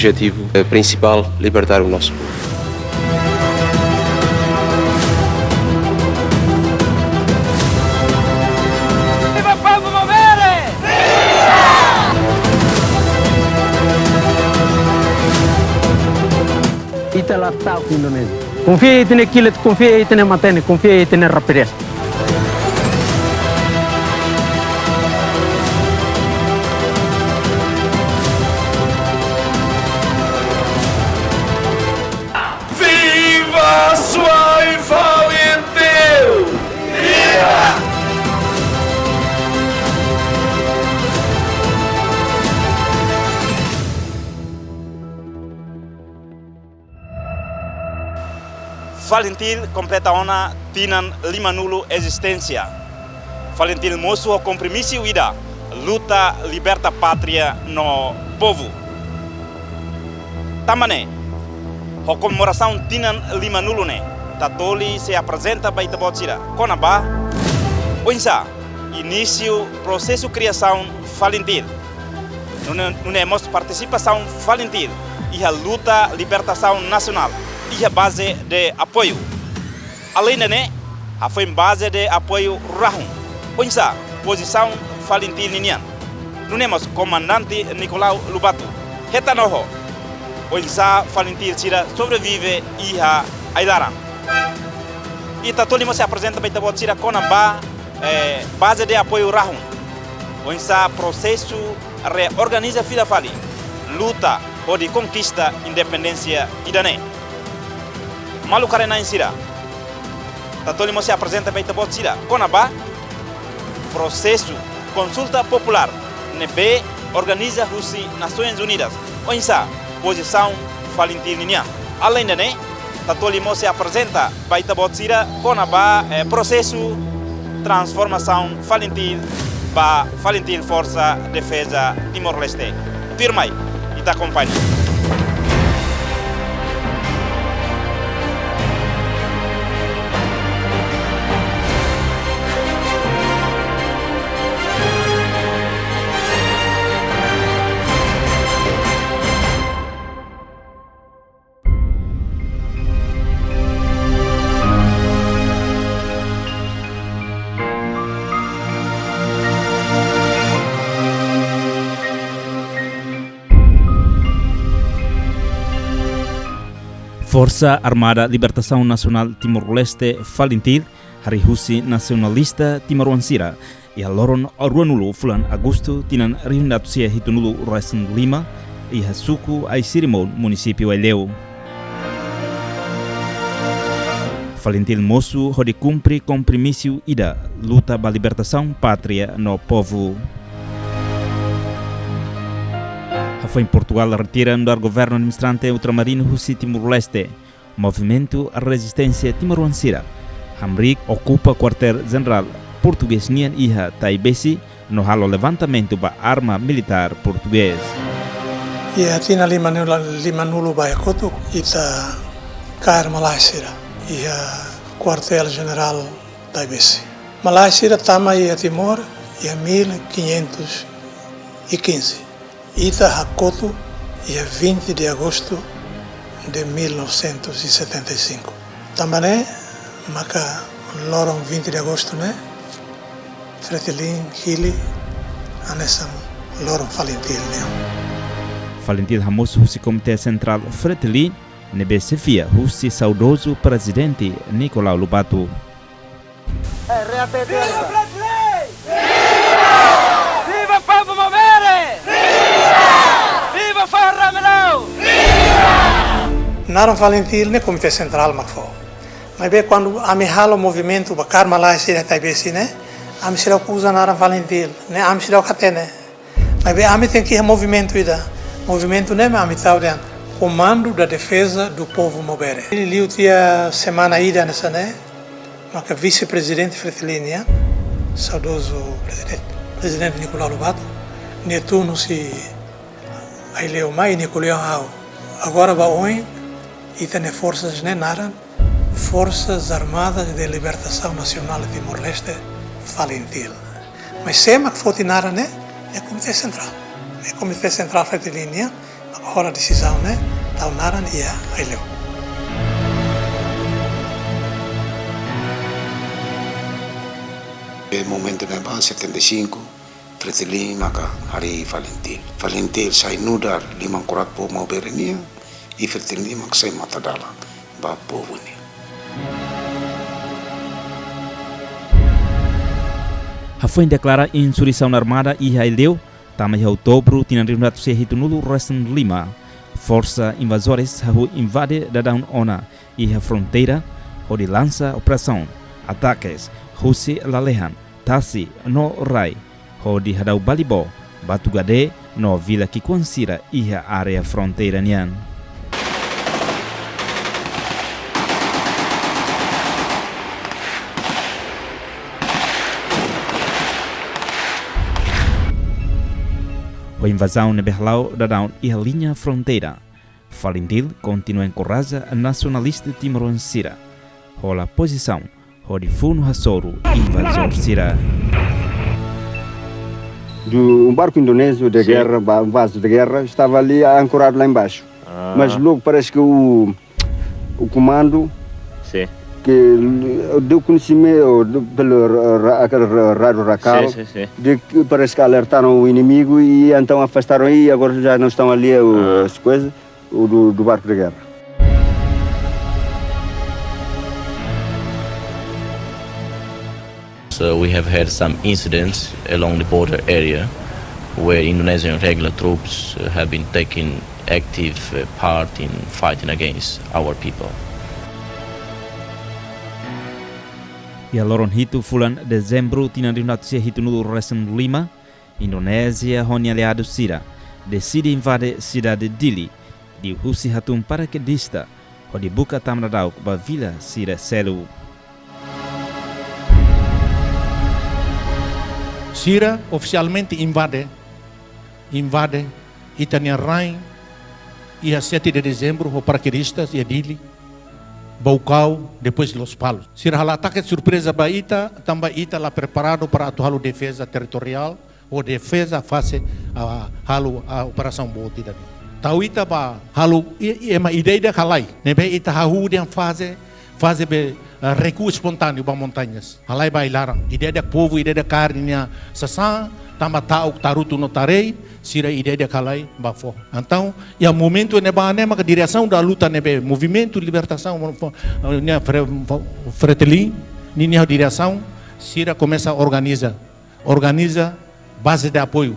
objetivo principal, libertar o nosso povo. Viva Povo Movere! Ita la tau ki Indonesia. Confia itene kilet, confia itene matene, confia itene rapidez. Viva Suai Valentil! Viva! Valentil completa ona tinan 5 existência. Valentil moço o compromisso ida luta liberta pátria no povo. Tamane a comemoração tinan 5 ne tatoli se apresenta para Itabotira. Conaba oinsa início processo criação Valentil. Não é participação Valentil e a luta libertação nacional. E a base de apoio. Além de a foi base de apoio Rahum. Onsa posição Valentil Ninian. Não temos comandante Nicolau Lubato. Hetanoho. Onsa Valentil Sira sobrevive e a Ailaran. E Tatolimo se apresenta para Itabot Sira com a base de apoio Rahum. Onsa processo reorganiza Fida Fali. Luta ou de conquista independência Idané. Malu Karena Insira. Tatolimo se apresenta para Itabot Sira. Conaba, processo, consulta popular. NB organiza as Nações Unidas. Onsa, posição Valentil Ninian. Além de Tatolimo se apresenta para Itabot Sira. Conaba, processo, transformação Valentil, para Valentil Força Defesa Timor-Leste. Firmai, e te acompanha. Força Armada Libertação Nacional Timor-Leste Valentil, Hari Husi Nacionalista Timor-Wansira, e a Loron Ruanulu Fulan Agosto tinan riundat sia hitunulu Raisen Lima, e a Suku Aisirimon, município Aileu. Valentil moço hode cumpre compromisso ida luta para libertação pátria no povo. Foi em Portugal retirando do governo administrante ultramarino Husi Timor-Leste, movimento a resistência Timor-Wansira. Hamrik ocupa quartel-general português Nian Iha Taibesi no halo levantamento para arma militar português. E a tina lima nulu baiakotu ita cair Malaysia e a quartel-general Taibesi. Malaysia tama e a Timor e a 1515. Ita Hakoto e a 20 de agosto de 1975. Também, maca loron 20 de agosto, né? Fretilin, Hili, anesam loron Valentil, né? Valentil Ramos, Husi Comitê Central Fretilin, nebe Sefia, Husi saudoso presidente Nicolau Lubato. Viva Fretilin! Viva! Viva Povo Movere! Viva Farra Melau! Naram Valentil, né? Comitê Central, macfo. Mas bem, quando amihalo o movimento para Karma lá e Taibesi, né? Amishirau usa Naram Valentil, né? Amishirau catene. Mas bem, ami tem que ir movimento ida. Movimento, né? Amitau de Comando da Defesa do Povo Movere. Ele liu tinha semana ida nessa, né? Mas vice-presidente Fretilin, saudoso presidente Nicolau Lubato, Netuno se aí leu mais Nicolau agora vai hoje e tem forças né Naran, Forças Armadas de Libertação Nacional de Timor-Leste Valentil. Mas sema que foi Naran né é Comitê Central, Fretilin agora a decisão, né? Então, naran ia aí leu. Momento na base 75, Fretilin maka hari Valentin. Valentin sai nudar 5 kurat po mau berenia, e Fretilin maka sai mata dalam ba povo ni. Foi declara insurreição armada e Haileu, também em outubro, tinha reunido se retornado Restan Lima. Força invasores hahu invade da Down Ona e a fronteira, onde lança operação, ataques, Husi Lalehan, Tasi no Rai, onde hadau Balibo, Batugade no Vila Kikuansira e a área fronteira nian. A invasão de Berlau da Down e a linha fronteira. Valentin continua em corraja nacionalista timorancira. A posição, onde Funo Hassoro invasor Sira. Um barco indonésio de guerra, um vaso de guerra, estava ali ancorado lá embaixo. Mas logo parece que o comando que deu conhecimento pelo rádio Racal, de que parece que alertaram o inimigo e então afastaram e agora já não estão ali as coisas do barco de guerra. So we have had some incidents along the border area where Indonesian regular troops have been taking active part in fighting against our people. E a loron hitu fulan dezembro tinha reunido se hitu no Restan Lima, Indonésia, onde aliado Sira, decide invade cidade de Dili, de Husi Hatum paraquedista, onde buka tamradau ba vila Sira Selu. Sira oficialmente invade Itania Rain e a 7 de dezembro o paraquedistas e Dili, Baucau, depois Los Palos. Sira hal ataque de surpresa Baita, também Ita lá preparado para atuar a defesa territorial ou defesa face a operação Botida. Tau Ita ba halu é uma ideia de halai, nebe Ita hahu de fase recuo espontâneo para montanhas. Halai bailaram. Ideia de povo, ideia de carne, sasã, tama tau taruto no tarei, Sira ideia de halai bafo. Então, e o momento neba nema a direção da luta nebe movimento de libertação Fretilin, ninha direção, Sira começa a organiza base de apoio,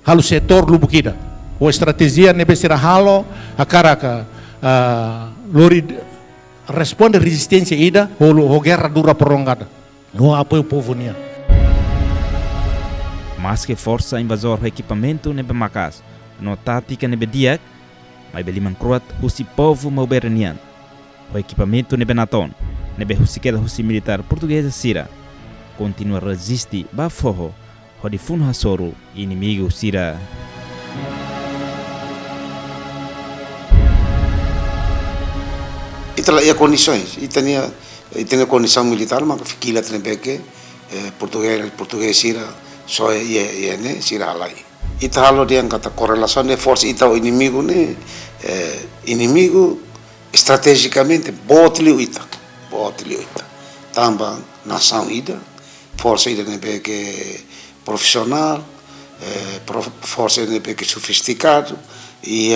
halo setor Lubukida. O estratégia nebe Sira halo a caraca Lori responde resistência ida ou guerra dura prolongada. Não apoio o povo nia. Mas que força invasor equipamento nebe Macas, no tática nebe Diak, mas beliman croat husi povo mauberanian. O equipamento nebe Naton, nebe husikela husi militar portuguesa Sira, continua a resistir baforro, onde Funo Hassoro inimigo Sira. Itulah ia condições, e tinha condição militar, mas fiquila também que português Sira só é né Sira alai. Ita halo dia kata correlação de força ita o inimigo né inimigo estrategicamente botliu ita, também nação ida, força ida né que profissional, força né que sofisticado e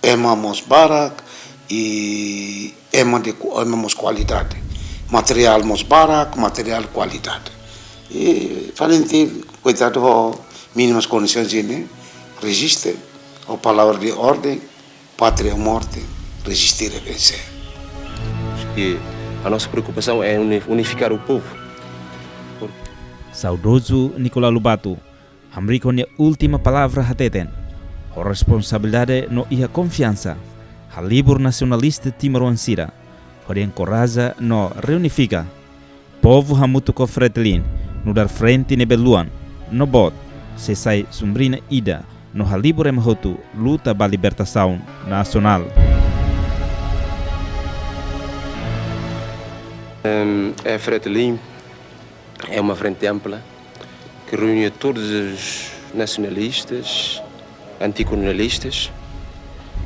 emamos barak e emamos qualidade, material mos barak, material qualidade. E Valentin, coitado, mínimas condições né, resiste, a palavra de ordem, pátria ou morte, resistir e vencer. Acho que a nossa preocupação é unificar o povo. Saudoso Nicolau Lobato, Amrico a última palavra hateten, a responsabilidade no e a confiança, a libro nacionalista timorancira, a encoraja no reunifica, povo hamuto com Fretilin, no dar frente nebeluan, no bot, se sai sombrina ida, no halibur emahotu, luta ba libertação nacional. A Fretilin é uma frente ampla que reúne todos os nacionalistas, anticolonialistas,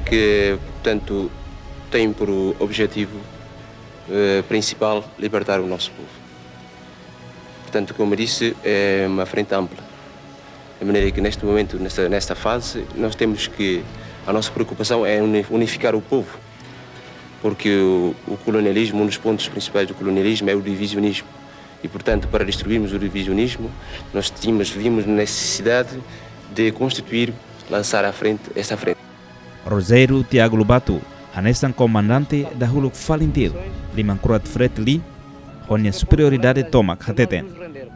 que, portanto, têm por objetivo principal libertar o nosso povo. Portanto, como disse, é uma frente ampla. De maneira que, neste momento, nesta fase, nós temos que... A nossa preocupação é unificar o povo, porque o colonialismo, um dos pontos principais do colonialismo é o divisionismo. E, portanto, para destruirmos o divisionismo, nós vimos necessidade de constituir, lançar à frente essa frente. Roseiro Tiago Lobato, Hanessan comandante da Huluk Falintil, Limancroat Fretlin, onde a superioridade toma Hateten.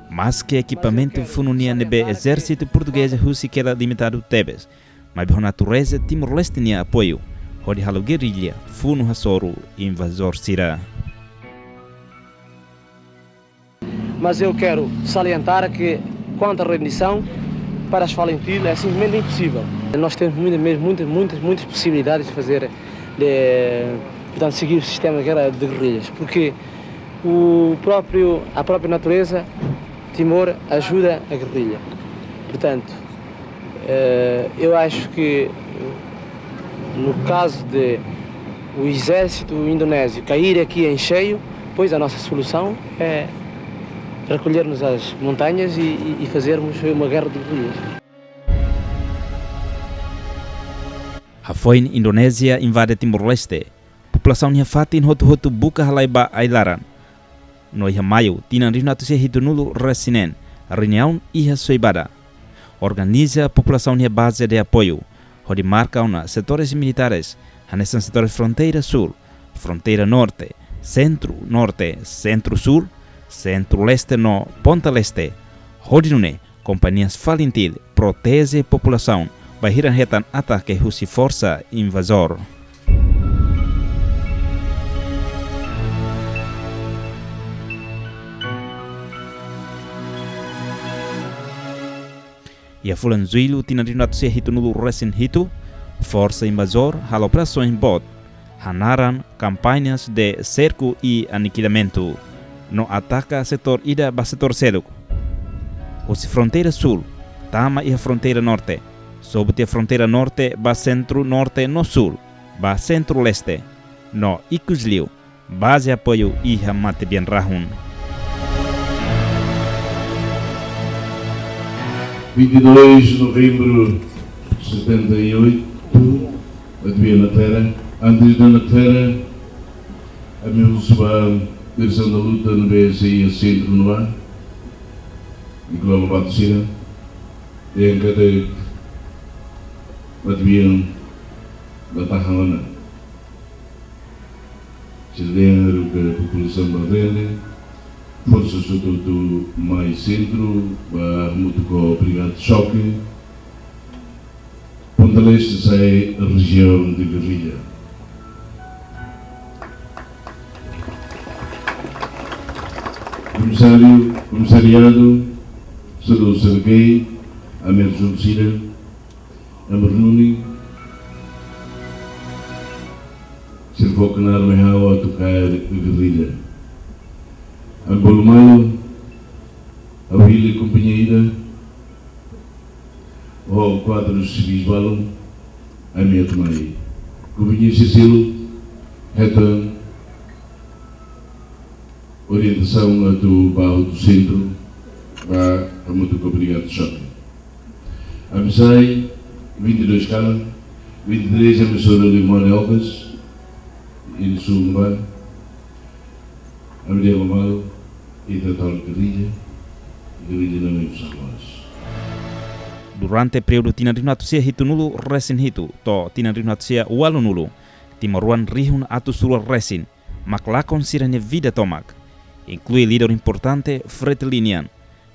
Mas que equipamento fununia nebe exército português russiquela limitado Tebes, mas a natureza Timor-Leste tinha apoio, onde halo guerrilha, funu hasoro invasor sira. Mas eu quero salientar que, quanto à rendição, para as Falintil é simplesmente impossível. Nós temos muitas possibilidades de fazer, portanto, seguir o sistema de guerrilhas, porque a própria natureza, Timor, ajuda a guerrilha. Portanto, eu acho que, no caso de o exército indonésio cair aqui em cheio, pois a nossa solução é recolher-nos às montanhas e fazermos uma guerra de guerrilhas. A foin Indonésia invade Timor-Leste. População Nhafati in hotu buka halaiba ailaran. No iha maio, tinan rinatu se hitunulu resinen, reunião iha soibada. Organiza a população Nha base de apoio, onde marca una setores militares, hanesan setores fronteira sul, fronteira norte, centro-norte, centro-sul, centro-leste no ponta leste. Hodinune, companhias Falintil, protege a população, bahiran hetan ataque russi força invasor. E a fulan zuilu tinarinato se hitunulu resin hitu, força invasor, hal operações bot, hanaran campanhas de cerco e aniquilamento. No ataca setor ida ba setor seluk. Os fronteira sul, tama e a fronteira norte. Sobre a fronteira norte ba centro-norte no sul, ba centro-leste. No Icusliu, base apoio e mate bien rahun. 22 de novembro de 78, havia na terra. Antes da terra, a minha direção da luta no BSI centro no ar, Nicolau Lobato Sira, e em cada bateria da Tahana. Se lembra que a população brasileira, forças do mais centro, muito com a brigada de choque, Ponta Leste sai a região de guerrilha. Comissariado, Sado Sergei, Amer Junsira, Amarnuni, se foca na arma a tocar a guerrilha. Ambolumayo, a Willy Companheira, o quadros civis balão, a minha tomai. Companheira Cecil, reta orientação do bairro do centro, para a muito obrigado de choque. A Missai, 22 Cala, 23 a emissora Limone Elgas, e no sul no bar, a Maria Lomado, e tratar de guerrilha não é nós. Durante o período tinarinato sia hitunulu resin hitu, to tinarinato sia walunulu, Timoruan rihun atu sura resin, maklakon sirane vida tomak, inclui líder importante Fretlinian,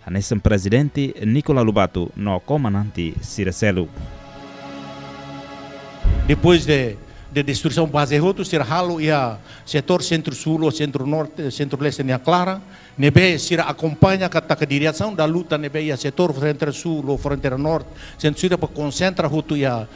hanesan presidente Nicolau Lobato, no comandante Siracelu. Depois de destruição base roto, ser halo e a setor centro-sul ou centro-norte, centro-leste nem clara, nebe sira acompanha a direção da luta nebe e a setor centro-sul ou fronteira norte, centro-sul para concentra roto e a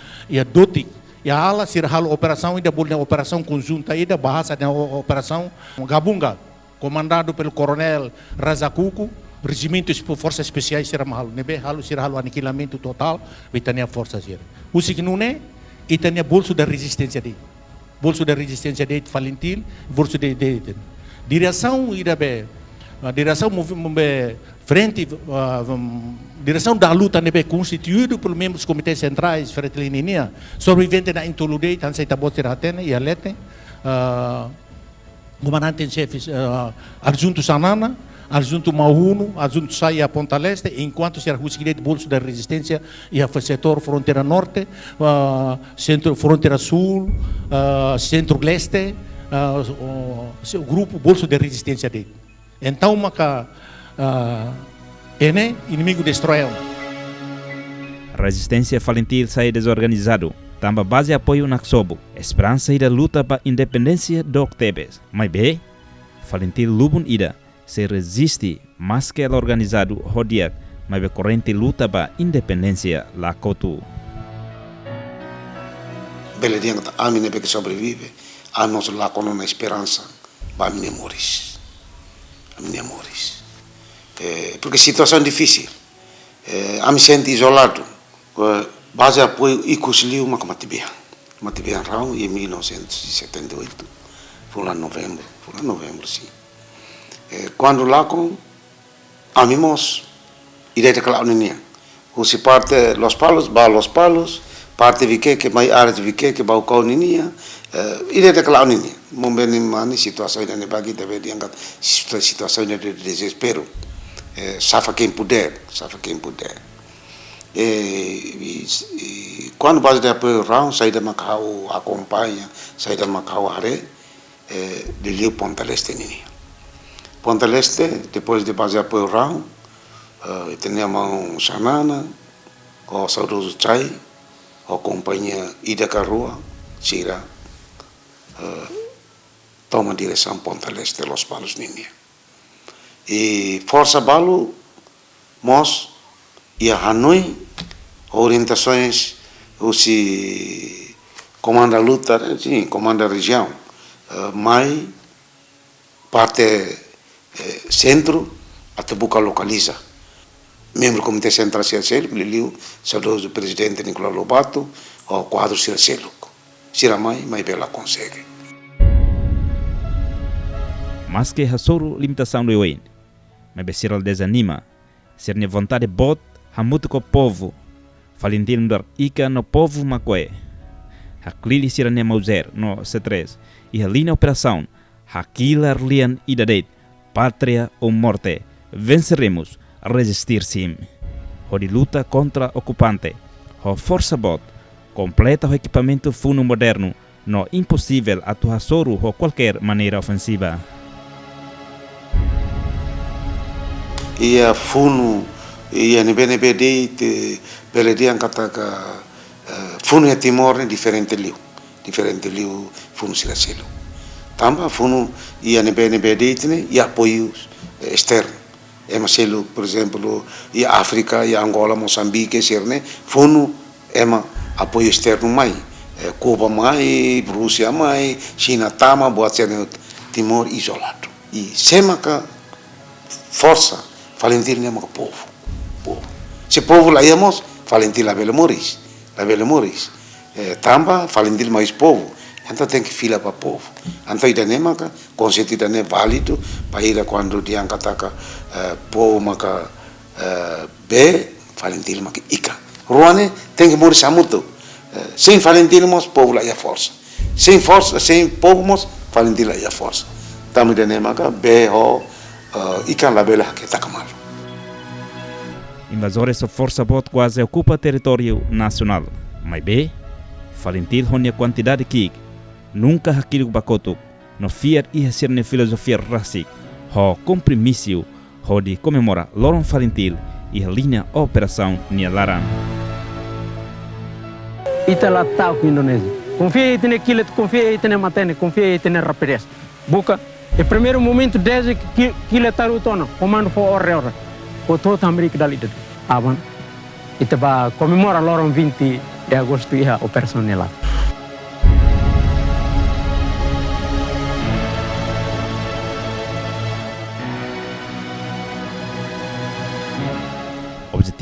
doti e a ala sira halo operação e da operação conjunta e da bahasa da operação Gabunga, comandado pelo coronel Razacuco, regimentos por forças especiais será mahalo, nebe halo será halo aniquilamento total, vitania forças será. O que não é, e tania bolso da resistência dele. Bolso da resistência dele Valentil, bolso de direção ida be, direção frente, direção da luta nebe constituído por membros dos comitês centrais, fretlininia, sobrevivente da intoludei, tan sei tabot será atene e alete, comandante em chefe adjunto Sanana, adjunto Mahuno, adjunto Saia Ponta Leste, enquanto será o seguinte bolso da resistência e a setor fronteira norte, centro fronteira sul, centro leste, o grupo bolso de resistência dele. Então, maca inimigo destrói. A resistência Valentil sai desorganizado. Tamba base apoio na Xobo, esperança ida luta para independência do Octebes. Mas bem, Valentil Lubun ida se resiste mais que ela organizado Rodiak, mas bem corrente luta para independência lá Cotu. Bele dia que a mim que sobrevive, a nós lá com uma esperança para mim amores, porque situação difícil, a me sente isolado. Base apoio e consegui uma Matibian Rao em 1978, foi lá em novembro sim. Quando lá com amigos irei daquela união, se parte Los Palos, parte vique que mais área vique que bau kau ninia, irei daquela união. Momento mani situação ainda bagi deve diangkat situação de desespero, safa quem puder. Quando base de apoio Rao, saída Macau acompanha, saída Macau Are, de Liu Ponta Leste ninia. Ponta Leste, depois de base de apoio Rao, tínhamos Sanana, com o saudoso Chai, a companhia Ida Carrua, Sira, toma direção Ponta Leste, Los Palos Ninia. E Força Balo, nós, e a Hanoi, orientações, se comanda a luta, sim, comanda a região, mas parte centro, até buscar localiza. Membro do Comitê Central Circelo, Liliu, saudoso presidente Nicolau Lobato, o quadro Circelo. Siramai, mas ela consegue. Mas que a soro limitação do Ewen, mas Bessiral desanima, ser ne vontade bot, hamuto com o povo, Valentil mudar ica no povo macoé. Haklili sira ne mauser no C3, e a linha operação, Hakilar lian idadet, pátria ou morte, venceremos a resistir sim. O de luta contra ocupante, o força bot, completa o equipamento funo moderno, no impossível atuar soro ou qualquer maneira ofensiva. E a funo, e a NBNBD, pela dia que funo e Timor é diferente liu funo Ciracelo. Tamba funo e a NBNBD e apoio externo. É Marcelo, por exemplo, e África, e Angola, Moçambique, Serne, funo é apoio externo mais. Cuba mais, Rússia mais, China tama, boa ser Timor isolado. E semaca força, Valentil nem o povo. Se o povo lá íamos, Valentil a Belo Moris. Tamba, Valentil mais povo. Então tem que fila para o povo. Então ainda nem maca, conceito ainda nem válido para ir quando dia angkataka povo maca be, Valentil maca ica. Ruane tem que morir muito. Sem Valentil mos povo lá ia força. Sem força, sem povo mos Valentil lá ia força. Tamo ainda nem maca be ho ica lá bela que tá mal. Invasores da Força Bot quase ocupa território nacional. Mas bem, Valentil honia quantidade que nunca aquilo bacoto, no fiat e ser na filosofia racic, ho comprimício, ho de comemora Loron Valentil e a linha operação Nialaran. Ita lá tá com Indonésia. Confia em aquilo, confia em matene, confia em rapidez. Buca, o primeiro momento desde que ele está lutando, comando for hora. O todo América dali dentro. Aban. Ita ba comemora Loron 20 de agosto e a operação nela.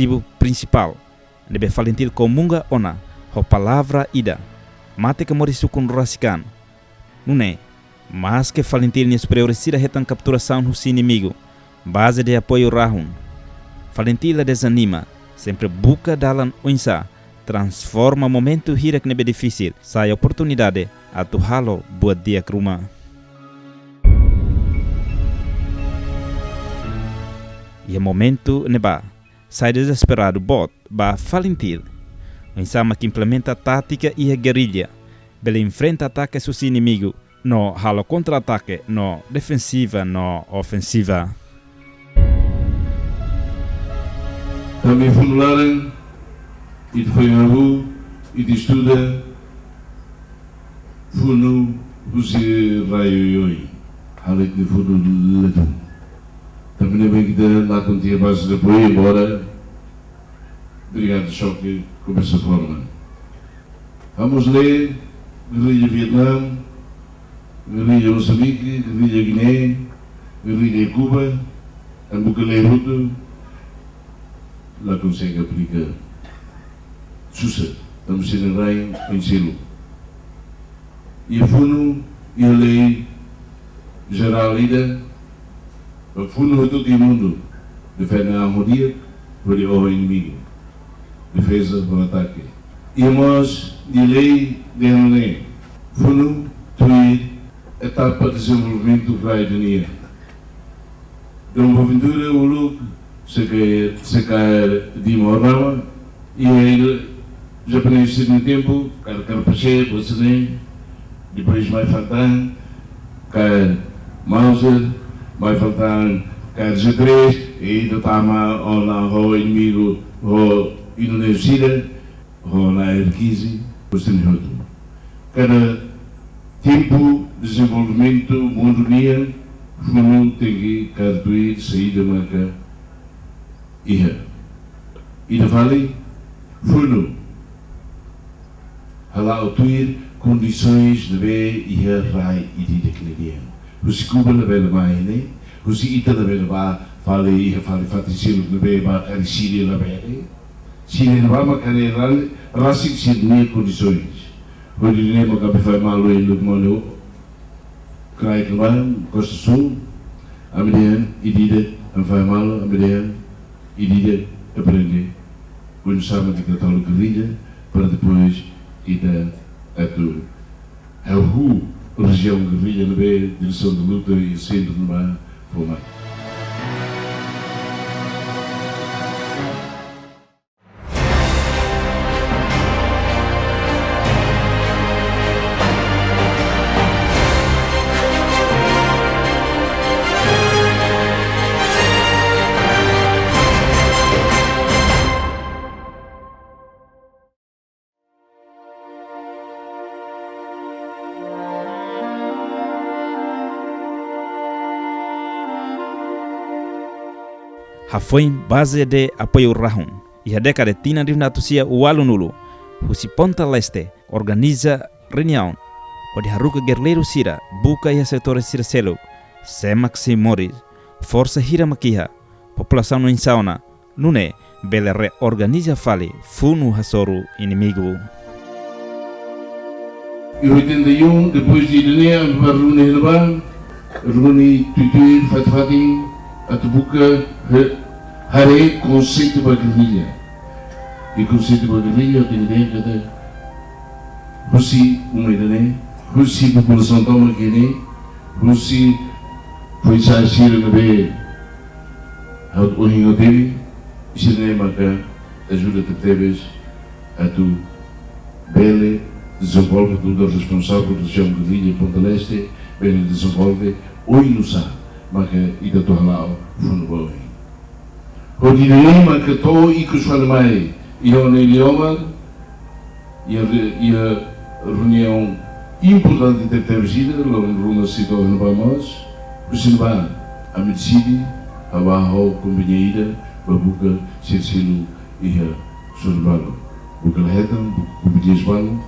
objetivo principal. Nebe Valentil Komunga ona, ho palavra ida. Mate que morisu com rasikan. Nune, mas que Valentil nie superiorizira retan capturação do inimigo. Base de apoio rahun. Valentil desanima, sempre busca dalan unsa, transforma momento hira que nebe difícil, sai oportunidade a tu halo buat dia ke rumah. E momento neba, sai desesperado bot, ba Valentil. Unsa que implementa tática e a guerrilha. Bele enfrenta ataque seus inimigo, no halo contra-ataque, no defensiva, no ofensiva. Também formularem e de foi na rua e de estuda funo usi raio yoi halik de funo ledo também bem que lá com tia base de apoio embora brigada de choque com essa forma. Vamos ler guerrilha Vietnã, guerrilha Moçambique, guerrilha Guiné, guerrilha Cuba, Ambucalé Ruto. Lá consegue aplicar. Sussa, estamos sendo rei em selo. E a funo e a lei geral ida, a funo de todo o mundo, defende a harmonia por o inimigo, defesa por ataque. E nós, de lei de lei, funo foi etapa de desenvolvimento da etnia. De uma aventura, o louco, se cair de Morava e ele japonês no tempo, Carpaché, você depois vai faltar, cair Mauser, vai faltar cair G3 e do Tama ou na o inimigo o Indonésia ou na R15, você não outro. Cada tempo de desenvolvimento mundial, fundo tem que cartuir saída marca. E da vale, funo. Hala otuir condições de ver e rai e de declinar. Os Cuba na bela maine, os Ita na bela vale e vale faticilo na bela aricília na bela. Se ele vai macarear, rasik se de condições. Quando ele nem macabe faz mal o ele mano, cai que vai, Costa Sul, a medida e dida, a faz mal a medida. E diga aprender quando sabe de católico guerrilha para depois ir a tu a região guerrilha na B, direção de luta e centro no mar, formar. Foi base de apoio rahun. E a década de tina rivnatusia ualunulu, Husi Ponta Leste organiza reunião onde Haruka Guerreiro Sira buka e setores Sira Seluk, Semaxi Moris, Força Hiramakiha, população no Insauna, Nune, Bele reorganiza Fali, Funu Hasoru inimigo. Em 81, depois de Irinea, Runi Tutuir, Fatfatin, Atubuka, Hare conceito da guerrilha. E conceito da guerrilha, eu tenho ideia que Russi, uma ideia, Russi, população toma Guiné, Russi, foi sair na B, o ringo dele, e se nem marcar, ajuda te teves a tu, Bele, desenvolve tudo responsável por região de guerrilha, Ponta Leste, Bele desenvolve, oi no sa, marca e da tua lao, fundo boi. O dinheiro que estou e que os falamai e o idioma e a reunião importante de ter vida, logo numa situação no Bahamas, o Sinba, a medicina, a barro companheira, a boca, Cecílio e a Sorbalo. Boca Lehetan, companheiros Balo.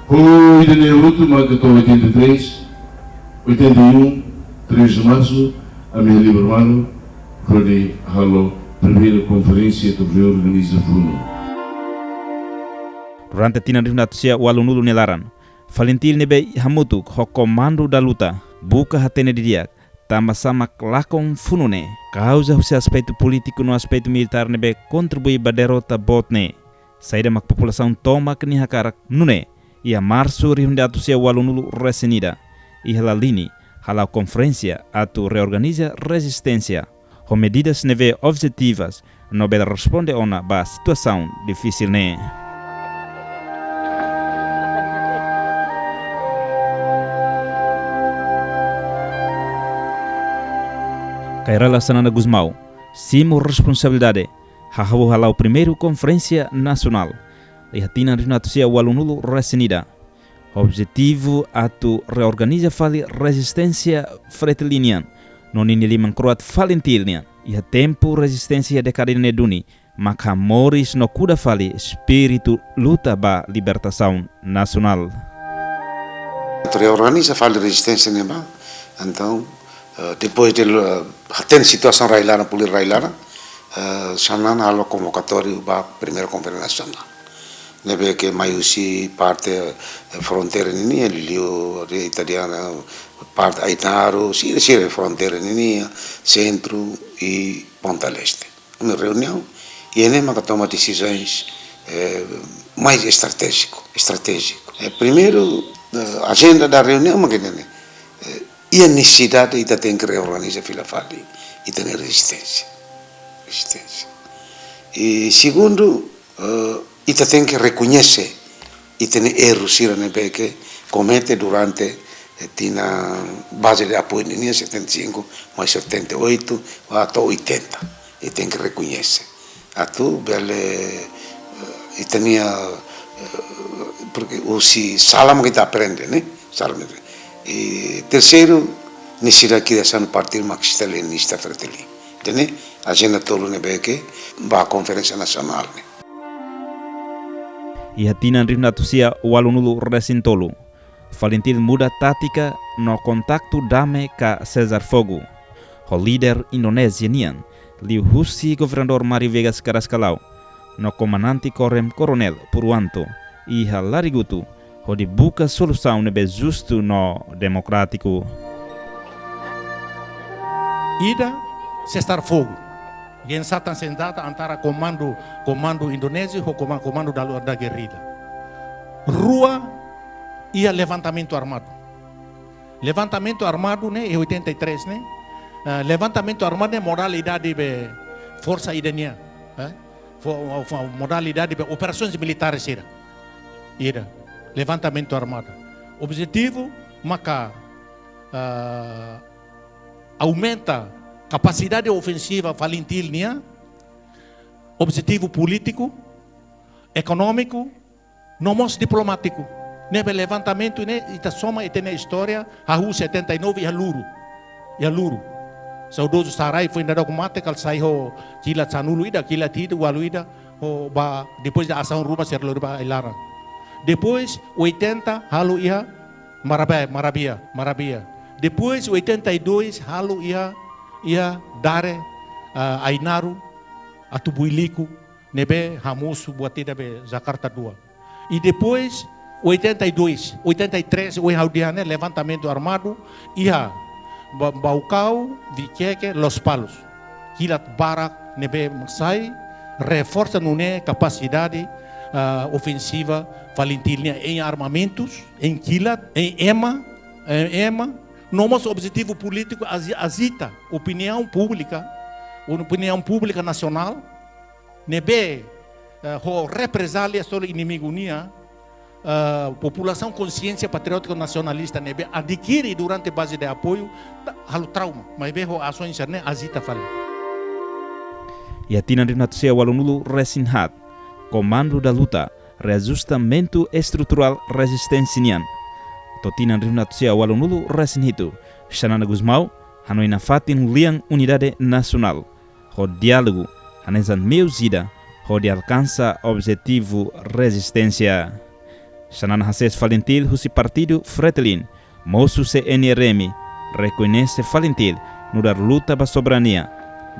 O dinheiro mas que estou 83, 81, 3 de março, a minha livre mano, Rodi Halo. prever a conferência que reorganiza FUNO. Durante tina rivnatusia walunulu nelaran, Valentil nebe hamutuk ho komando da luta, buka hatene didiak, tamba sama lakong funune, causa husi aspecto político no aspecto militar nebe contribui ba derrota botne, saída mak população toma kini hakarak nune, ia março rivnatusia walunulu resenida, e halalini, halau conferência atu reorganiza resistência, com medidas neve objetivas, no bela responde ona ba situação difícil ne. Kairala Sanana Guzmão, simo responsabilidade, hahawu halau primeiro conferência nacional, e hatina rivnatusia walunulo resenida. Objetivo atu reorganiza fali resistência fretilinian, non iniliman croat falintilnian, e a tempo resistência decadine duni, maka moris no kuda fali espírito luta ba libertação nacional. Reorganiza fali resistência nema, então depois de ter situação railara polir railara, sanan halo convocatório ba primeira conferência nacional. Nebe que maiusi parte fronteira nini lilio italiana parte Ainaro, sim fronteira nini centro e Ponta Leste. Uma reunião e ele mesmo toma decisões mais estratégico. Primeiro a agenda da reunião mas e a necessidade de ter que reorganizar a fila e ter resistência. E segundo e tem que reconhecer e ter erros que comete durante a base de apoio em 75, mais 78, até 80. E tem que reconhecer. A tu, e tinha, porque o salam que aprende, né? E terceiro, necessidade que deixar partir marxista-leninista fratelli. Entende? A agenda tolo nebe que vai à conferência nacional, né? E hatina rivnatusia walunulu resintolu. Valentil muda tática no contacto dame ka César Fogo. O líder indonesianian, Liu Husi governador Mario Vegas Carrascalau, no comandante Korem Coronel Purwanto, e Larigutu, o de buca solução nebe justo no democrático. Ida César Fogo. Yang satan senjata antara komando Indonésia e comando da guerrilha. Rua ia levantamento armado. Levantamento armado né, em 83, né? Levantamento armado é modalidade de força idênea, modalidade de operações militares ira. Levantamento armado. Objetivo, maca aumenta capacidade ofensiva falintilnia, objetivo político, econômico, nomos diplomático. Nebe levantamento né, ita soma e tem a história, a Rua 79 e a Luru. Saudoso Sarai foi ainda com mate, que saiu Kila Sanulu ida, Kila Tido, Waluida, depois da ação Ruma ser Lurba Ilara. Depois 80 halu ia Marabia. Depois 82 halu ia Dare Ainaro Atubuiliku nebe Hamusu buatida be Jakarta 2. E depois 82, 83 o Haudiane levantamento armado ia Baucau, Viqueque, Los Palos. Kilat Barak nebe sai reforça nune capacidade ofensiva Valentilnia em armamentos, em Kilat, em EMA, nosso objetivo político azita opinião pública nacional, nebe represália sobre inimigo nia, população consciência patriótica nacionalista nebe adquire durante base de apoio halo trauma, mas vejo ações né azita fala. E a tina rivnatusia walunulu resinhat, comando da luta, reajustamento estrutural resistência. Totina rivnatusia walunulu resinhitu, Xanana Guzmão, hanoina fatin liang unidade nacional, o diálogo, hanezan meuzida, o de alcança objetivo resistência. Xanana Hases Valentil husi partido Fretilin, moço CNRM, reconhece Valentil no dar luta ba soberania,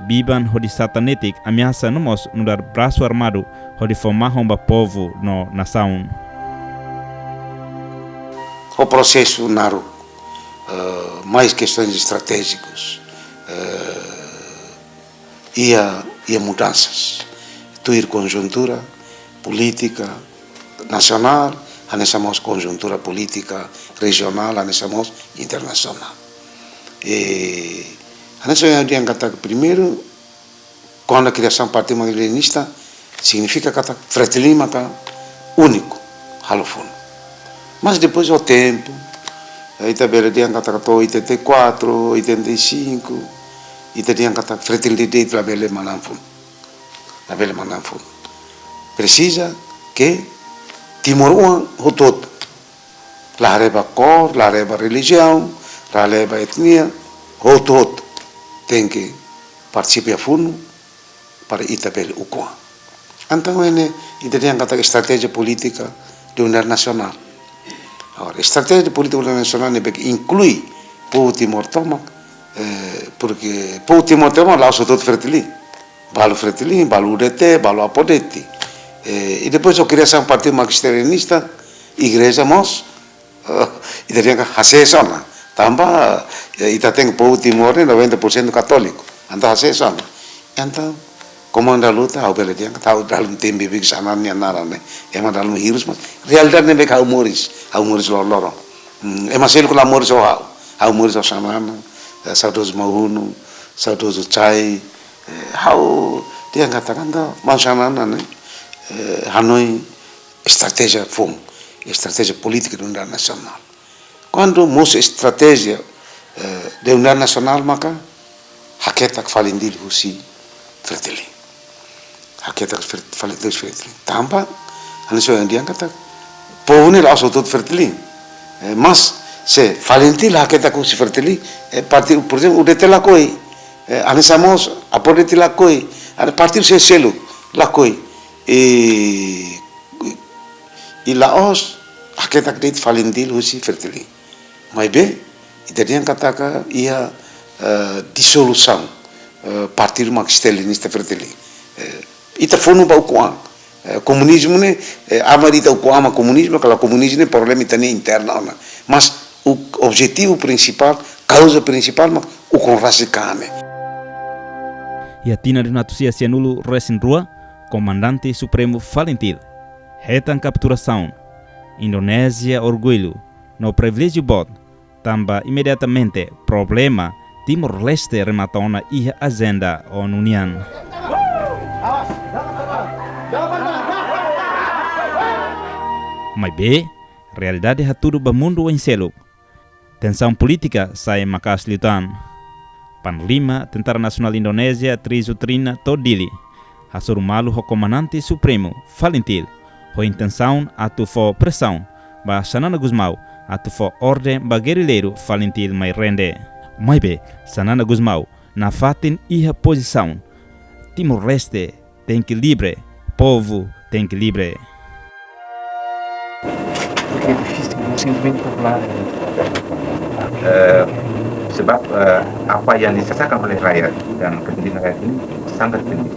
biban hodi satanetik ameaça nomos no dar braço armado hodi formar homba povo no nação. O processo naro mais questões estratégicas e mudanças. Tuir conjuntura política nacional, anexamos conjuntura política regional, anexamos internacional. E anexamos yang kata primeiro, quando a criação do Partido Madrilenista significa kata fretilima ka único, halofone. Mas depois o tempo, aí também dia kata 84, 85, e dia kata fretilidade da bele mananfun, da bele mananfun. Precisa que Timor-Leste hotot, lá leva cor, lá leva religião, lá leva etnia, hotot tem que participar a fundo para itabel o coa. Então ele tem kata estratégia política de unidade nacional. Agora, estratégia política de unidade nacional inclui o Timor-Leste, porque o Timor-Leste lá só todo fertilizante, balu fertilizante, balu UDT, balu apodete. E depois a criação do Partido Magisterianista, igreja mos, e teria que fazer isso, também, e tem que o Timor 90% católico, então fazer isso. Então, como anda a luta, a obra dia que está dalam tempo big sana ni nara ne, ema dalam hirus mas, realidade nem bek haumoris lor. Ema selo com haumoris haumoris sana, saudos mahuno, saudos chai, hau dia katakan dah mansana ne. Hanoi estratégia política da unidade nacional. Quando mostra estratégia da unidade nacional, maka haketa que fala indígena husi fertili, haketa que fala indígena fertili. Tampa, aniso indian kata, povo ni laos todo fertili. Mas se fala indígena haketa que husi fertili, partir por exemplo UDT la koi, anisamos apodeti la koi, partir se selo la koi. E Laos haketa kredit falindil husi fertili. Mas bem, italian kataka ia dissolução Partido Magisterianista fertili. Ita fono ba ukuan. Comunismo ne amarita ukuama comunismo, kalau comunismo ne problema itani interno na. Mas o objetivo principal, causa principal mak o conrasicane. E a tina de natusia cianulu resin rua Comandante Supremo Valentil, retan capturação, Indonésia orgulho, no privilégio bot, tamba imediatamente problema Timor-Leste rematona e agenda ONU. Mas bem, realidade é tudo ba mundo em selo. Tensão política sai makas liutan. Panglima Tentara Nasional Indonésia Trisutrina Todili Hasurumalo o comandante supremo Valentil, a intenção atu for pressão, ba Sanana Gusmão atu for ordem ba guerrilheiro Valentil mai rende. Mas bem, Sanana Gusmão na fatin iha posição. Timor-Leste tem que livre, povo tem que livre. Porque é difícil, um sentimento popular. Sebab apa yang dirasakan oleh rakyat dan kepentingan rakyat ini sangat penting.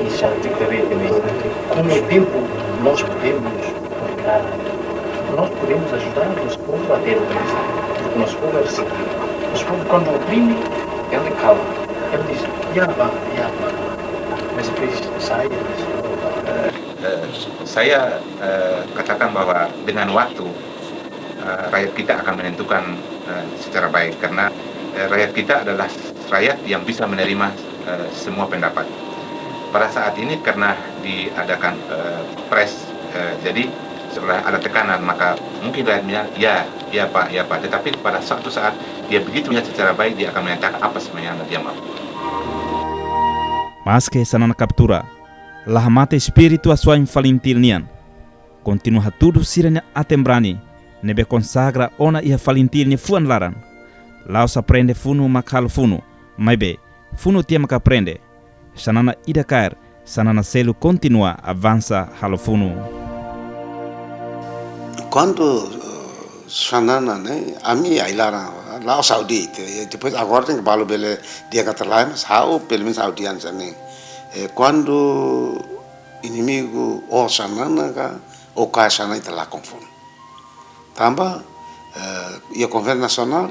Isso é diferente, com o tempo nós podemos ajudar os povos a ter isso, porque o nosso povo é assim. Nosso povo quando oprime, ele cala, ele diz, já vá, mas depois sai e diz, saya katakan bahwa dengan waktu rakyat kita akan menentukan secara baik karena rakyat kita adalah rakyat yang bisa menerima semua pendapat. Pada saat ini karena diadakan pres, jadi setelah ada tekanan maka mungkin rakyatnya ya pak, tetapi pada suatu saat dia begitu melihat secara baik dia akan menyatakan apa sebenarnya yang dia mau. Mas que sanana captura, lah mata espírito a sua infalintilnian, continua tudo sirene atembrani, nebe consagra ona ia falintilni fuan laran, laos aprende funu makal funu, mas be, funu tia maka aprende, sanana ida cair, sanana selo continua avança halofunu. Quando Sanana, né? A minha lá o Saudi, depois agora tem que falar pelo dia que lá, mas how pelo menos audiência, né? Quando inimigo o Sanana o cai Sanana está lá confundo. Tamba e o governo nacional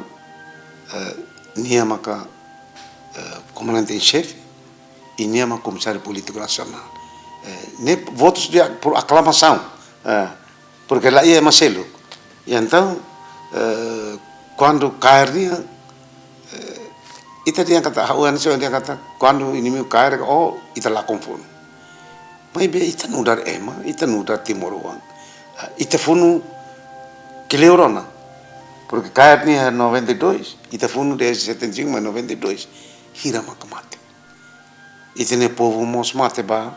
niamaka comandante em chefe e niama comissário político nacional. Nem votos por aclamação, porque lá é Marcelo. E então, quando cairnia, dia kata, quando o inimigo cair, ita lá confundo. Mas bem, ita nudar ema, ita nudar Timor-Uang, ita funu Kileurona, porque cairnia 92, ita funu desde 75, mas 92, hirama kamate. Ita ne povo mos mate ba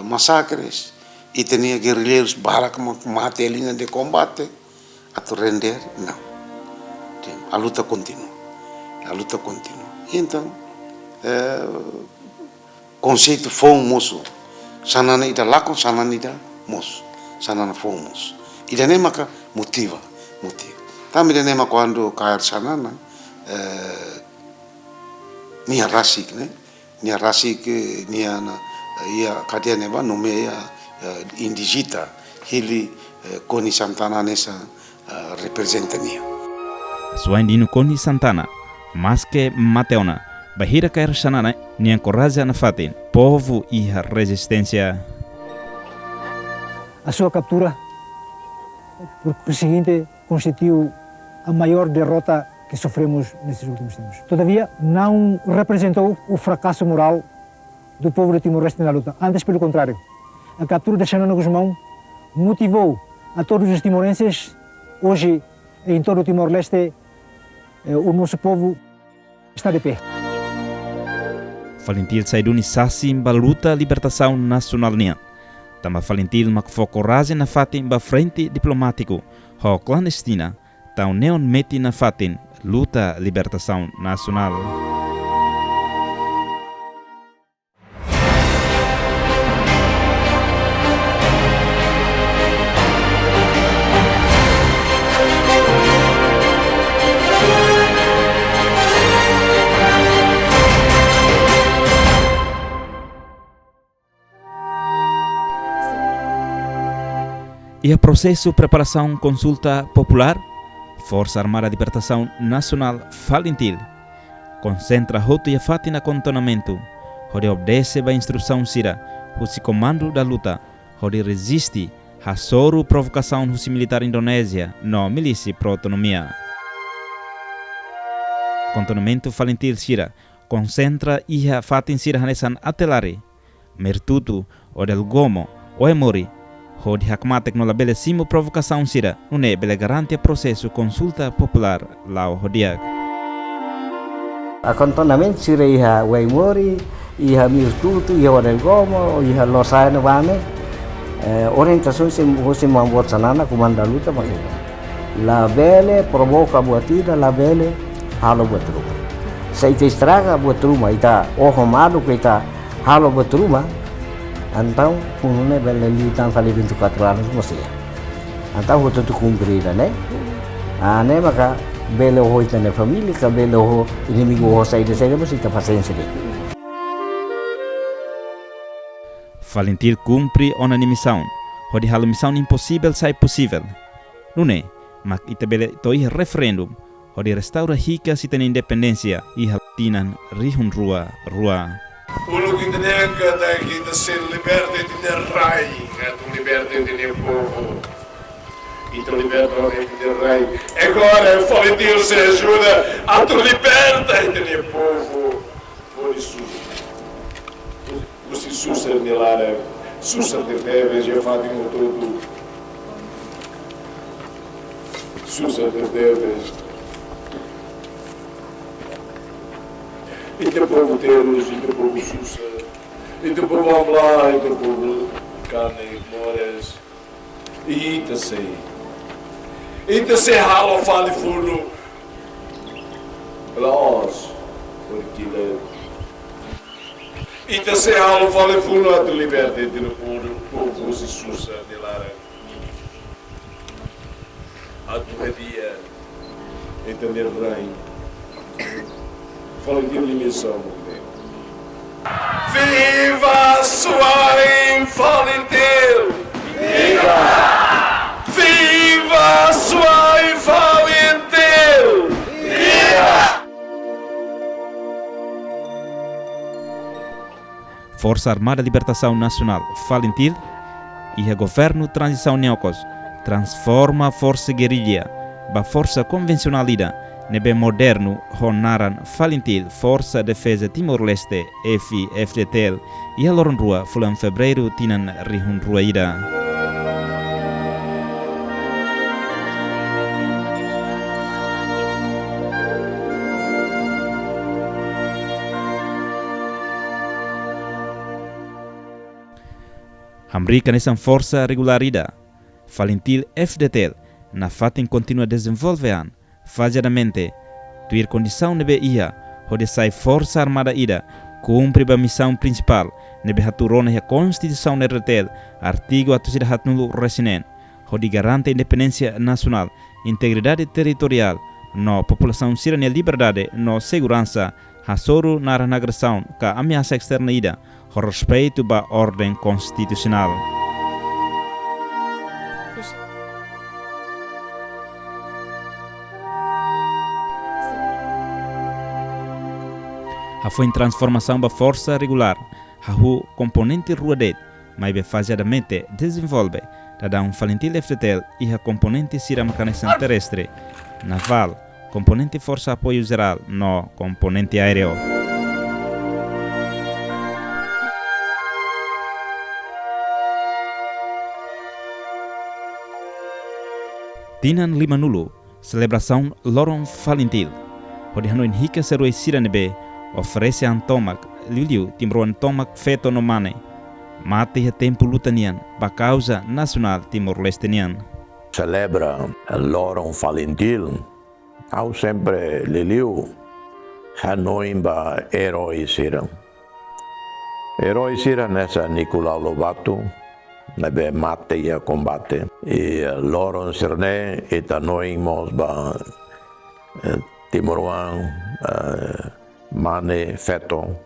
massacres, e tinha guerrilheiros para mate a linha de combate, a render, não. A luta continua. A luta continua. Então, conceito foi um moço. Sanana ida lá com sanana ida moço. Sanana foi um moço. E da nema motiva. Também da nema quando cair sanana, nia rasik, né? Nia rasik, nia kadia neba nomeia indigita hili Koni Santana nessa representania. Selain dino Koni Santana, mas que Mateona, bahira cair sanana niang coragem na fatin, povo e a resistência. A sua captura, por conseguinte, constituiu a maior derrota que sofremos nesses últimos tempos. Todavia, não representou o fracasso moral do povo de Timor-Leste na luta. Antes, pelo contrário, a captura de Xanana Gusmão motivou a todos os timorenses, hoje em todo o Timor-Leste, o nosso povo está de pé. Valentil Saiduni Sassi ba luta libertação nacional nia. Tama Valentil makfo coragem na fatin ba frente diplomático ho clandestina, tau neon meti na fatin luta libertação nacional. E a processo preparação consulta popular, Força Armada de Libertação Nacional Valentil, concentra roto e a fatina na contonamento, onde obedece a instrução sira, o comando da luta, onde resiste a soro provocação do militar indonésia, no milícia pro autonomia. Contonamento Valentil sira, concentra e a fatin sira hanesan atelare, mertutu, o del gomo, o emori, onde hakmatek no labele simo provocação sira, une bele garantia processo consulta popular lá o hodiak. Acontonamento sira iha waimori, iha mirtutu, iha wadel gomo, iha losai na vame, orientação se membuat sanana comanda luta makanya. Labele provoca buatida, labele halo buat rumah. Saita estraga buat rumah, ita ohomado kita halo buat rumah. Então, punune bele liutan fali 24 anos mosia. Então, hoto tu cumprir, né? Ane maka bele ho itane família, ka bele ho inimigo ho saída mas ita paciência de. Valentil cumpre ona missão, onde halo missão impossível sai possível. Nune, mak ita bele toi referendum, onde restaura hika sitane independência e haltinan rihun rua. Quello che tenga che se liberta di rai, che tu liberta di povo. E tu liberta di rai. E agora fala Deus se ajuda a tu liberta di povo. Por isso, você sussa de lá, sussa de bebês e fazem tudo. Sussa de bebês. E do povo Deus, e do povo Sussa, e do povo Amblá, e do povo Cane, Mores, e Itacei. Itacei halo fale fundo, Laos, porque Itacei halo fale fundo a tu liberdade do povo Sussa de Lara. a tua dia entender bem. Valentim Limissão. Viva Suárez Valentim! Viva! Viva Suárez Valentim! Viva! Força Armada Libertação Nacional Valentim e o Governo Transição Neocos transforma a Força Guerrilha ba Força Convencional ida nebe moderno honaran Valentim Força Defesa Timor-Leste FDTL e a Loronrua fulan fevereiro tinan rihunrua ida. Hamrika nessa força regularidade, Valentim FDTL, na fatin continua desenvolvean, fazidamente, tuir condição nebe ia, onde sai força armada ida, cumpre a missão principal, nebe haturona a Constituição RTL, artigo atucida hatnulu resinen, onde garante independência nacional, integridade territorial, no população sirania liberdade, no segurança, hasoro na agressão, ka ameaça externa ida, com respeito à ordem constitucional. A foi em transformação da força regular, o componente ruadet, mas faseadamente desenvolve, da Valentim FDTL e a componente ciramacanização terrestre, naval, componente força apoio geral, no componente aéreo. Tinan Limanulu, celebração Loron Valentim, onde Hanoi Hika Seroi Siranebe oferece a Antomac, Liliu Timroan Tomac Feto no Mane, mate a tempo lutanian, ba causa nacional Timor-Lestenian. Celebra Loron Valentim, ao sempre Liliu, Hanoi ba herói Siran. Herói Siran nessa Nicolau Lobato, nebe mate e combate. E Loron Sirne e tanoi mos ba Timoruan Mane Feto,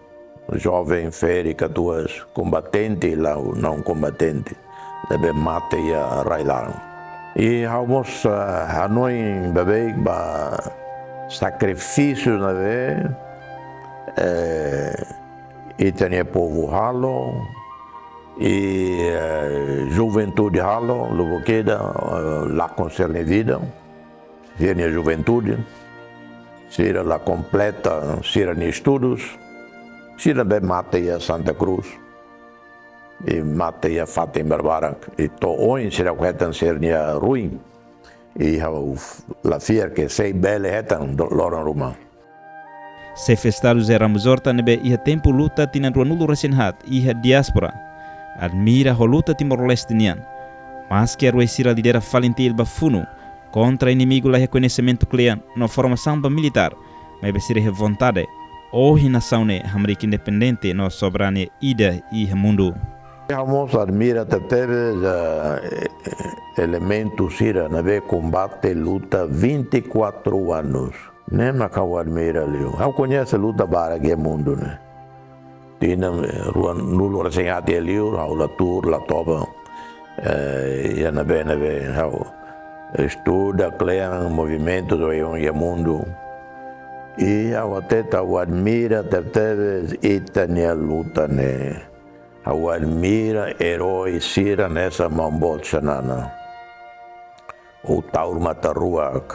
jovem férica duas combatente lá não combatente, nebe mate e railaram. E vamos Hanoi bebê ba sacrifícios nebe e tinha povo halo e juventude halo, luboqueda, lá concerne vida, sira juventude, sira lá completa, sira estudos, sira bem mateia Santa Cruz, e mateia Fatim Barbarak, e to hoje sira que ser ruim, e la fier que sei bele hetan Loron Ruma. Se festados éramos horta nebe ia tempo luta tinan ruanulo resenhat ia diaspora. Admira a luta Timor-Lestenian, mas que a lidera Valentim Bafuno contra inimigo lá reconhecimento cliente na formação militar, mas besire vontade, hoje nação ne América independente no soberania ida e mundo. Vamos admira teve elementos sira na combate luta 24 anos. Nem na cau admira ali. Eu conheço luta para que mundo né. Tinha nulo resenhate ali, a tour, a toba, e na bem, estuda, clean, movimento do mundo. E a teta o admira, teve itania luta né. O admira herói sira nessa mambolchanana. O taur mataruak,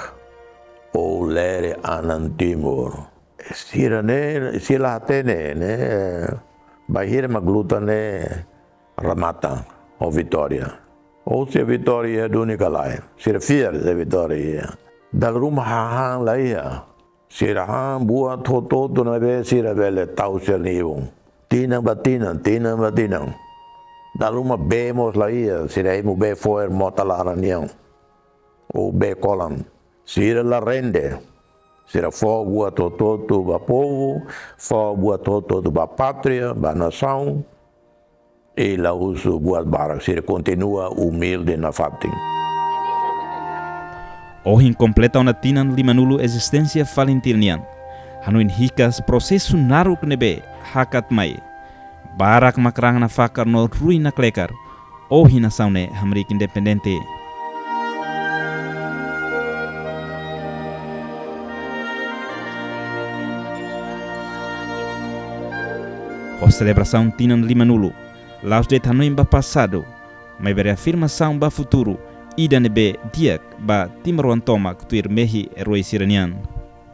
o lere anantimor. Sira ne, sila tene ne, bahir magluta ne ramata o vitória. Ou se a vitória é única lá, sira fier da vitória. Dal rum hahan lá ia, sira han buat toto na be sira bele tau serniu. Tinang batinang. Dal rum bemos lá ia, sira imu be foer motalaran yang. O be kolam, sira la rende. Será fogo buat todo do povo, fogo buat todo da pátria, da nação, e lá uso buat barak. Será continua humilde na fatin. Ohin completa ona tinan limanulu existência falintilnian. Hanuin hikas prosesu naruk nebe hakat mai. Barak makrang na fakar no rui na klekar. Ohin na saune América Independente. A celebração tinan limanulu. Laos de Hanuin ba passado. Mas reafirmação ba futuro. Ida nebe diak ba Timaruan Tomak tuir mehi eroi siranian.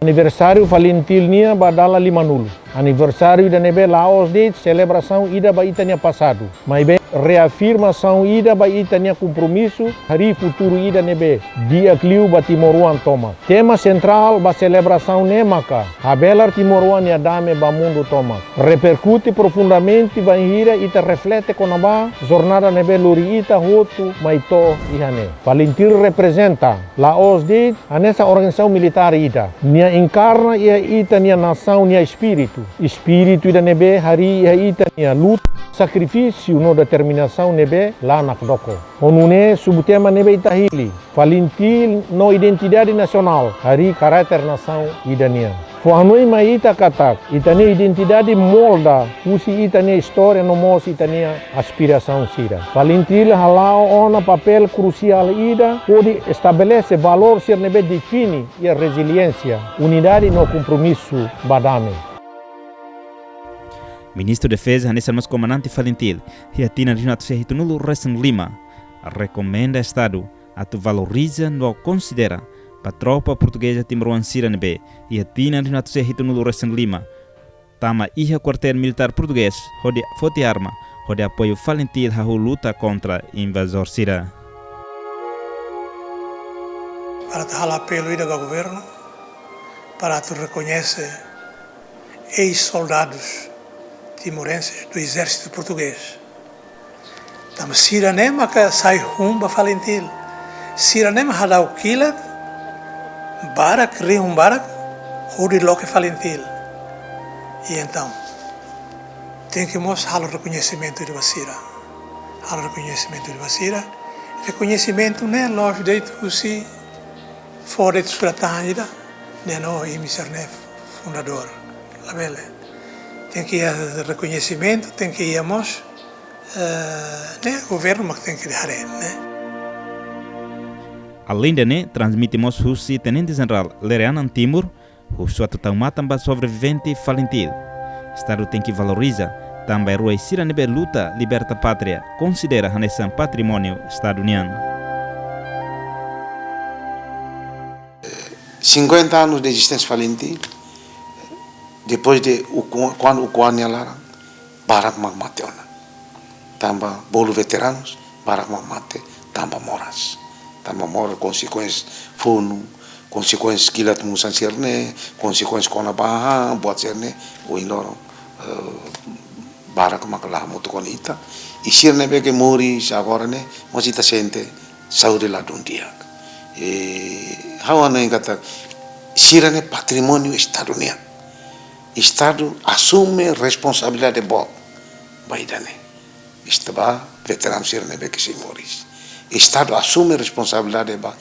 Aniversário Valentilnia Badala Limanulu. Aniversário da nebe Laos de celebração ida ba itania passado. Mas bem reafirmação ida ba itania compromisso hari futuro ida nebe dia kliu ba Timaruan Tomak. Tema central ba celebração nemaka habelar Timaruan ya dame ba mundo Tomak. Repercute profundamente ba hira ita reflete konaba jornada nebe luri ita hotu maito ihane. Valentil representa Laos de anessa organização militar ida. Nia encarna ia ita nia nação nia espírito. Espírito ida nebe hari ia ita nia luta sacrifício no determinação nebe lá na Kdoko. Onune subtema nebe itahili. Valentil no identidade nacional. Hari karakter nação idania. Fuanui mai ita katak. Itania identidade molda. Usi itania história no mos itania aspiração sira. Valentil halao ona papel crucial ida. Pode estabelece valor ser nebe define e a resiliência. Unidade no compromisso badame. Ministro de Defesa Hanessa mas comandante Valentil Hiatina Renato Serritunulu Ressen Lima recomenda Estado a tu valoriza no considera para a tropa portuguesa Timaruan Siranebe Hiatina Renato Serritunulu Ressen Lima tama iha quartel militar português hode forte arma hode apoio Valentil a luta contra invasor Sira. Para te falar pelo do governo, para tu reconhecer ex-soldados timorenses do exército português. Então, Siranema que sai rumba Valentil. Siranema hadau kilat, barak rihum barak, hudi loke Valentil. E então, tem que mostrar o reconhecimento de Basira. O reconhecimento de Basira. Reconhecimento né, logo de Tusi, fora de Suratânida, né, no Imisernef, fundador. La belle. Tem que ir reconhecimento, tem que irmos, né, o governo mas tem que deixar, né. Além de né, transmitimos o Tenente General Lereanan Timur, o suatu taumatan sobrevivente Valentil. Estado tem que valorizar, também rua Siranebe luta liberta pátria, considera Hanessan patrimônio estaduniano. 50 anos de existência Valentil. Depois de quando o Kuania lá, Barak Magmateona. Tamba bolo veteranos, Barak Magmate, Tamba Moras. Tamba Moras, consequências Funo, consequências Kilat Musan Sirne, consequências Konabaha, Buat Sirne, o Inloro, Barak Maglah Motoconita. E Sirne Beke Muri, agora, né, mas ita sente saúde lá de dia. E Hawana Engata, Sirne patrimônio estaduniano. Estado assume responsabilidade boa. Baidane. Estava veterano Sirnebe que se moris. Estado assume responsabilidade ba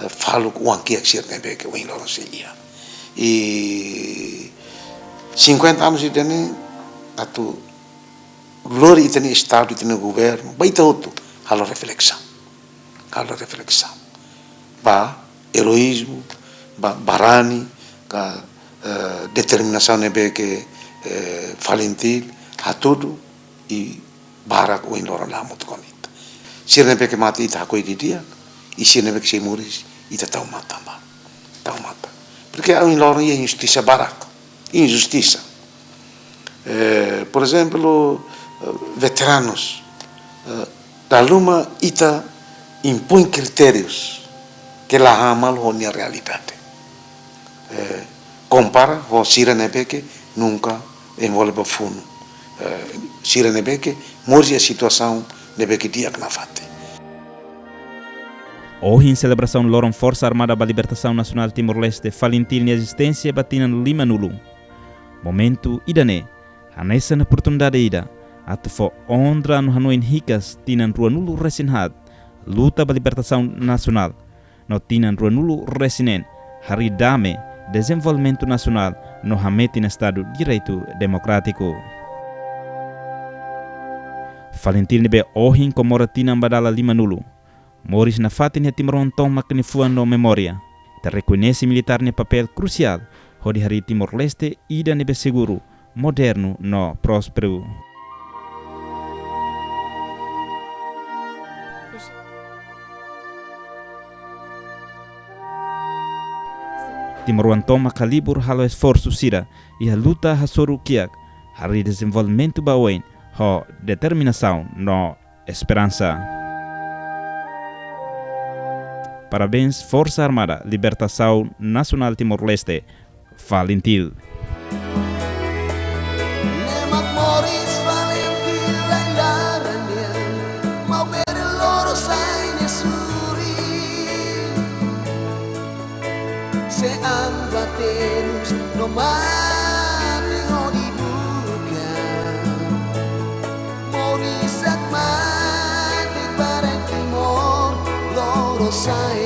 falo com aqui que Sirnebe que o inloro se ia. E 50 anos de dene atu glória tem estado e tem governo. Baita outro halo reflexão. Halo reflexão. Ba heroísmo, ba barani ka determinação nebe que Valentil a tudo e barak o inloro lá muito conita. Se nebe que mata ita coi de dia e se nebe que se moris ita tau mata. Porque o inloro é injustiça barak, injustiça. Por exemplo, veteranos da Luma ita impõe critérios que lá amal a realidade. Compara com Siranebe que nunca envolve fundo. Siranebe que morre a situação nebe que dia que na fate. Hoje em celebração Loron Força Armada para a Libertação Nacional Timor-Leste Valentil na existência batina no Limanulu. Momento idane, anessa na oportunidade ida, atfo ondra no Hanoi Hicas tinan rua nulu resinhat, luta para a libertação nacional. no tinan ruanulu resinen hari dame desenvolvimento nacional no hamete no Estado Direito Democrático. Valentin be ohin komora tinan badala limanulu. Moris na fatin Timor-Leste maknifuan no memória. Te reconhece militar ne papel crucial hodi hari Timor-Leste ida nebe seguro, moderno no próspero. Timor-Leste makalibur halo esforço sira e a luta hasoru kiak hari desenvolvimento bauen ho determinação no esperança. Parabéns Força Armada Libertação Nacional Timor-Leste, Valentil. Nemat Moris Valentil lain-lainnya mau beri loro saine suri se ambaterus no mati no dibuka Moris at mati para Timor loro saine